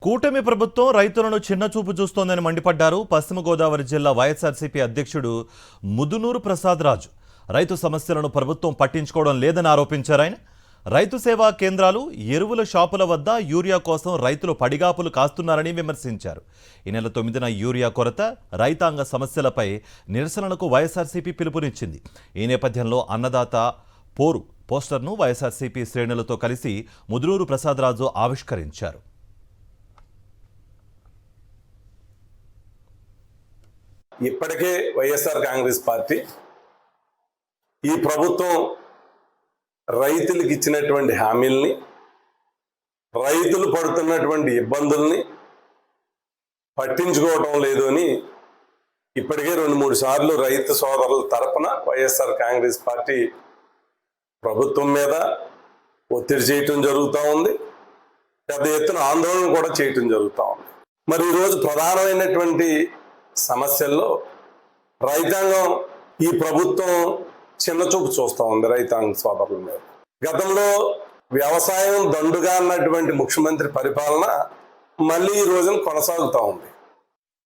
కూటమి ప్రభుత్వం రైతులను చిన్నచూపు చూస్తోందని మండిపడ్డారు పశ్చిమ గోదావరి జిల్లా వైఎస్ఆర్సీపీ అధ్యక్షుడు ముదునూరు ప్రసాద్ రాజు. రైతు సమస్యలను ప్రభుత్వం పట్టించుకోవడం లేదని ఆరోపించారు. ఆయన రైతు సేవా కేంద్రాలు, ఎరువుల షాపుల వద్ద యూరియా కోసం రైతులు పడిగాపులు కాస్తున్నారని విమర్శించారు. ఈ నెల 9న యూరియా కొరత, రైతాంగ సమస్యలపై నిరసనలకు వైఎస్ఆర్సీపీ పిలుపునిచ్చింది. ఈ నేపథ్యంలో అన్నదాత పోరు పోస్టర్ను వైఎస్ఆర్సీపీ శ్రేణులతో కలిసి ముదునూరు ప్రసాద్ రాజు ఆవిష్కరించారు. ఇప్పటికే వైఎస్ఆర్ కాంగ్రెస్ పార్టీ ఈ ప్రభుత్వం రైతులకు ఇచ్చినటువంటి హామీల్ని, రైతులు పడుతున్నటువంటి ఇబ్బందుల్ని పట్టించుకోవటం లేదు అని ఇప్పటికే 2-3 సార్లు రైతు సోదరుల తరపున వైఎస్ఆర్ కాంగ్రెస్ పార్టీ ప్రభుత్వం మీద ఒత్తిడి చేయటం జరుగుతూ ఉంది. పెద్ద ఎత్తున ఆందోళన కూడా చేయటం జరుగుతూ ఉంది. మరి ఈరోజు ప్రధానమైనటువంటి సమస్యల్లో రైతాంగం ఈ ప్రభుత్వం చిన్నచూపు చూస్తూ ఉంది రైతాంగ సోదరుల మీద. గతంలో వ్యవసాయం దండుగా అన్నటువంటి ముఖ్యమంత్రి పరిపాలన మళ్ళీ ఈ రోజున కొనసాగుతూ ఉంది.